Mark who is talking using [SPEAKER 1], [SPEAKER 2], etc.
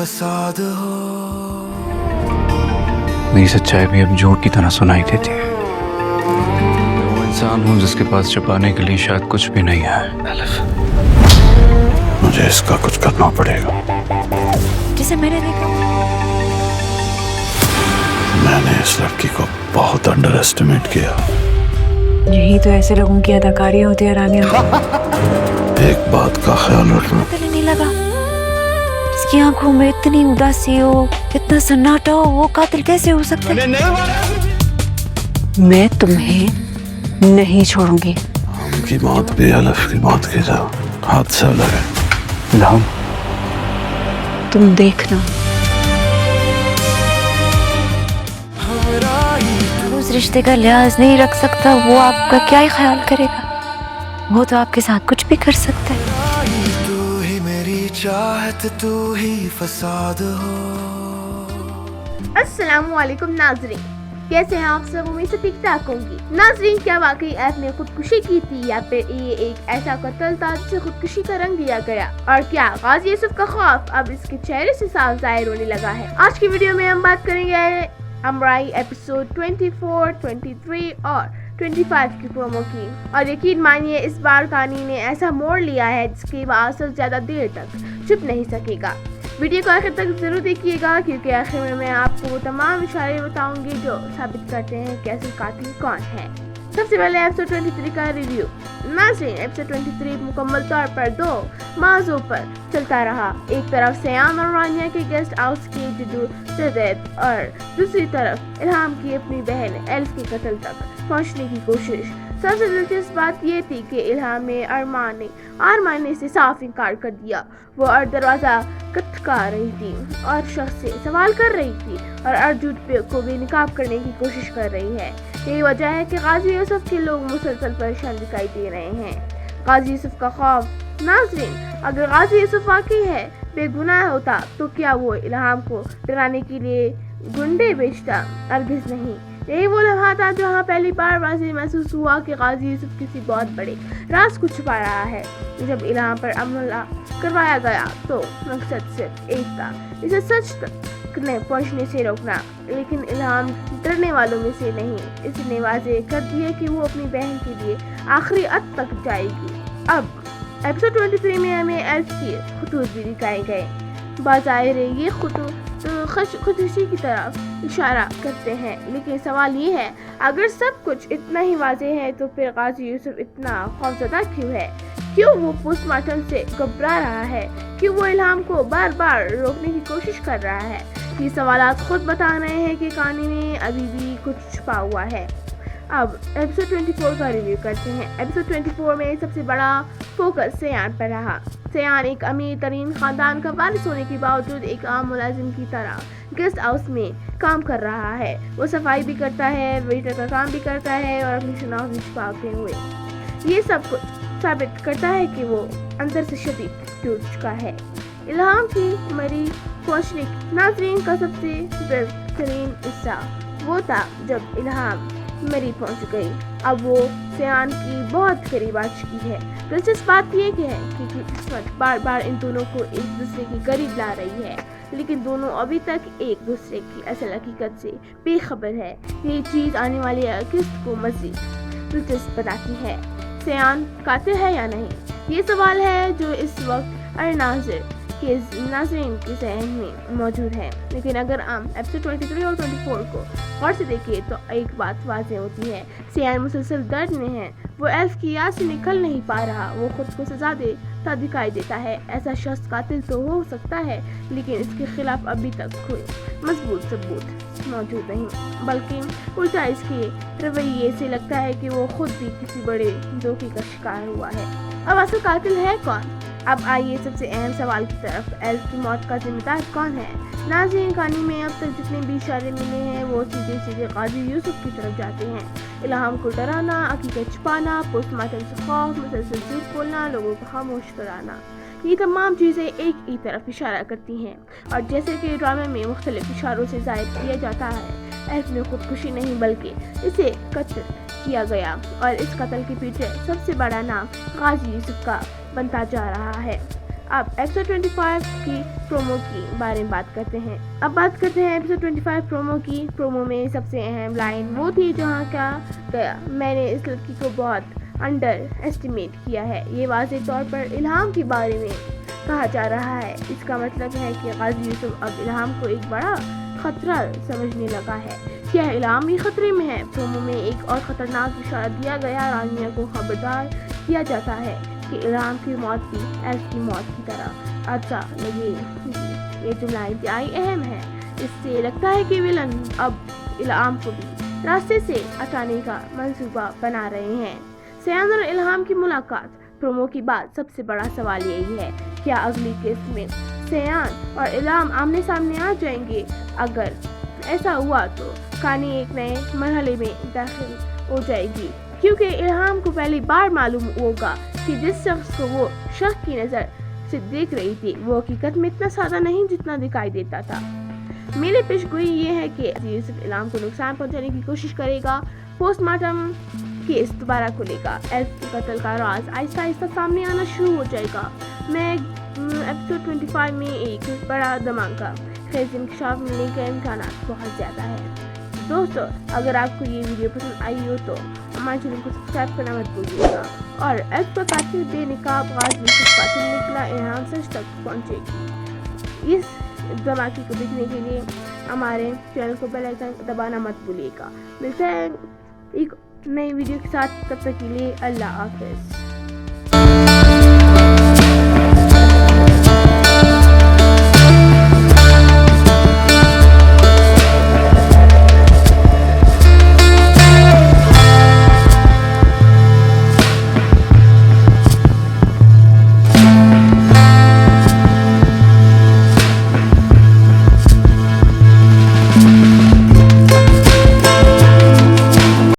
[SPEAKER 1] फसाद हो।
[SPEAKER 2] मेरी सच्चाई भी अब झूठ की तरह सुनाई देती है। मैं वो इंसान हूँ जिसके पास छुपाने के लिए शायद कुछ भी नहीं है।
[SPEAKER 1] मुझे इसका कुछ करना पड़ेगा।
[SPEAKER 3] जिसे मैंने देखा,
[SPEAKER 1] मैंने इस लड़की को बहुत अंडर एस्टिमेट किया।
[SPEAKER 3] यही तो ऐसे लोगों की अदाकारी होती है रानिया।
[SPEAKER 1] एक बात का ख्याल रखना,
[SPEAKER 3] पहले नहीं लगा इसकी आंखों में इतनी उदासी हो, इतना सन्नाटा हो, वो कातिल कैसे हो सकता है? मैं तुम्हें नहीं छोड़ूंगी।
[SPEAKER 1] उनकी मौत भी अलफ की मौत की तरह हादसा लगे।
[SPEAKER 2] इल्हाम,
[SPEAKER 3] तुम देखना, उस रिश्ते का लिहाज नहीं रख सकता, वो आपका क्या ही ख्याल करेगा? वो तो आपके साथ कुछ भी कर सकता है।
[SPEAKER 1] तू ही मेरी चाहत, तू ही फसाद हो।
[SPEAKER 4] अस्सलामुअलैकुम नाजरीन, कैसे हैं आप सब? उम्मीद से ठीक ठाक होंगी। नाजरीन, क्या वाकई ऐप ने खुदकुशी की थी या फिर ये एक ऐसा कत्ल था जिसे खुदकुशी का रंग दिया गया? और क्या गाजी यूसुफ का खौफ अब इसके चेहरे से साफ जाहिर होने लगा है? आज की वीडियो में हम बात करेंगे अमराई एपिसोड 24, 23 और 25 की प्रोमो की। और यकीन मानिए इस बार कहानी ने ऐसा मोड़ लिया है जिसके बावजूद ज्यादा देर तक छुप नहीं सकेगा। वीडियो को आखिर तक जरूर देखिएगा क्योंकि आखिर में मैं आपको वो तमाम इशारे बताऊंगी जो साबित करते हैं कि असल कातिल कौन है। सबसे पहले एपिसोड 23 का रिव्यू। नाज़रीन, एपिसोड 23 मुकम्मल तौर पर दो मौज़ू पर चलता रहा। एक तरफ सयान और रानिया के गेस्ट हाउस की जदोजहद और दूसरी तरफ इल्हाम की अपनी बहन एल्फ के कत्ल तक पहुंचने की कोशिश। सबसे दिलचस्प बात यह थी कि इल्हाम ने आरमाने से साफ इनकार कर दिया। वो और दरवाज़ा खटखटा रही थी और शख्स से सवाल कर रही थी और अर्जुन को बेनकाब करने की कोशिश कर रही है। यही वजह है कि गाजी यूसुफ के लोग मुसलसल परेशान दिखाई दे रहे हैं। गाजी यूसुफ का खौफ। नाज़रीन, अगर गाजी यूसुफ वाकई है बेगुनाह होता तो क्या वो इल्हाम को डराने के लिए गुंडे बेचता? हरगिज़ नहीं। यही वो लम्हा था जहाँ पहली बार वाज़ेह महसूस हुआ कि गाजी यूसुफ किसी बहुत बड़े राज को छुपा रहा है। जब इल्हाम पर हमला करवाया गया तो मकसद सिर्फ एक था, इसे सच तक पहुंचने से रोकना। लेकिन इल्हाम डरने वालों में से नहीं। इसने वाज़ेह कर दिया कि वो अपनी बहन के लिए आखिरी हद तक जाएगी। अब एपिसोड 23 में हमें एल्फ के खुतूत भी दिखाए गए। बाज़ाहिर ये खुतूत तो खुदकुशी की तरफ इशारा करते हैं, लेकिन सवाल ये है अगर सब कुछ इतना ही वाज़ेह है तो फिर गाजी यूसुफ इतना खौफज़दा क्यों है? क्यों वो पोस्टमार्टम से घबरा रहा है? क्यों वो इल्हाम को बार बार रोकने की कोशिश कर रहा है? ये सवालात खुद बता रहे हैं कि कहानी में अभी भी कुछ छुपा हुआ है। अब एपिसोड 24 का रिव्यू करते हैं। एपिसोड 24 में सबसे बड़ा फोकस सयान पर रहा। सयान एक अमीर तरीन खानदान का वारिस होने के बावजूद एक आम मुलाजिम की तरह गेस्ट हाउस में काम कर रहा है। वो सफाई भी करता है, वेटर का काम भी करता है और अपनी शनाख्त भी छुपाते हुए। ये सब कुछ साबित करता है कि वो अंदर से शदीद टूट चुका है। इल्हाम की मरी पहुंचने नाज़रीन का सबसे बेहतरीन हिस्सा वो था जब इल्हाम मरी पहुंच गई। अब वो सयान की बहुत करीब आ चुकी है। दिलचस्प बात यह है कि किस्मत बार बार इन दोनों को एक दूसरे के करीब ला रही है, लेकिन दोनों अभी तक एक दूसरे की असल हकीकत से बेखबर है। ये चीज़ आने वाली किस्त को मज़ीद दिलचस्प बनाती है। सयान कातिल है या नहीं, ये सवाल है जो इस वक्त नाज़रीन के ज़हन में मौजूद है। लेकिन अगर हम एपिसोड 23 और 24 को गौर से देखें तो एक बात वाज़ेह होती है, सयान मुसलसल दर्द में है। वो एल्फ की याद से निकल नहीं पा रहा। वो खुद को सजा देता दिखाई देता है। ऐसा शख्स कातिल तो हो सकता है, लेकिन इसके खिलाफ अभी तक कोई मजबूत सबूत मौजूद नहीं, बल्कि उल्टा इसके रवैये से लगता है कि वो खुद भी किसी बड़े धोखे का शिकार हुआ है। अब असल कातिल है कौन? अब आइए सबसे अहम सवाल की तरफ। एल्फ की मौत का जिम्मेदार कौन है? नाज़रीन, कहानी में अब तक जितने भी इशारे मिले हैं वो सीधे सीधे गाजी यूसुफ की तरफ जाते हैं। इल्हाम को डराना, हकीकत छुपाना, पोस्टमार्टम से खौफ, मुसलसल झूठ बोलना, लोगों को खामोश कराना, ये तमाम चीज़ें एक ही तरफ इशारा करती हैं। और जैसे कि ड्रामे में मुख्तलिफ इशारों से जाहिर किया जाता है, एल्फ ने खुदकुशी नहीं बल्कि इसे कत्ल किया गया और इस कत्ल के पीछे सबसे बड़ा नाम गाजी यूसुफ का बनता जा रहा है। अब एपिसोड 25 की प्रोमो की बारे में बात करते हैं। अब बात करते हैं एपिसोड 25 प्रोमो की। प्रोमो में सबसे अहम लाइन वो थी जहाँ क्या गया, मैंने इस लड़की को बहुत अंडर एस्टिमेट किया है। ये वाज़ेह तौर पर इल्हाम के बारे में कहा जा रहा है। इसका मतलब है कि गाजी यूसुफ अब इल्हाम को एक बड़ा खतरा समझने लगा है। क्या इल्हाम ही खतरे में है? प्रोमो में एक और ख़तरनाक इशारा दिया गया। रानिया को खबरदार किया जाता है कि इल्हाम की मौत भी एस की मौत की तरह अच्छा लगेगी। ये जुमला इंतहाई अहम है। इससे लगता है कि विलन अब इल्हाम को भी रास्ते से हटाने का मंसूबा बना रहे हैं। सयान और इल्हाम की मुलाकात। प्रोमो के बाद सबसे बड़ा सवाल यही है, क्या अगली किस्त में सयान और इल्हाम आमने सामने आ जाएंगे? अगर ऐसा हुआ तो कहानी एक नए मरहले में दाखिल हो जाएगी, क्योंकि इल्हाम को पहली बार मालूम होगा कि जिस शख्स को वो शक की नज़र से देख रही थी वो हकीकत में इतना सादा नहीं जितना दिखाई देता था। मेरी पेशगोई ये है कि यूसुफ इल्हाम को नुकसान पहुंचाने की कोशिश करेगा। पोस्टमार्टम केस दोबारा खुलेगा। एस के कत्ल का राज आहिस्ता आहिस्ता सामने आना शुरू हो जाएगा। मैं एपिसोड 25 में एक बड़ा धमाका खेज इंकशाफ मिलने के इम्कान बहुत ज़्यादा है। दोस्तों, अगर आपको ये वीडियो पसंद आई हो तो हमारे चैनल को सब्सक्राइब करना मत भूलिएगा। और एस पर कातिल बेनकाब गाजी यूसुफ कातिल निकला इल्हाम सच तक पहुँचेगी। इस धमाके को देखने के लिए हमारे चैनल को बेल आइकन दबाना मत भूलिएगा। मिलते हैं एक नई वीडियो के साथ, तब तक के लिए अल्लाह हाफ़िज़।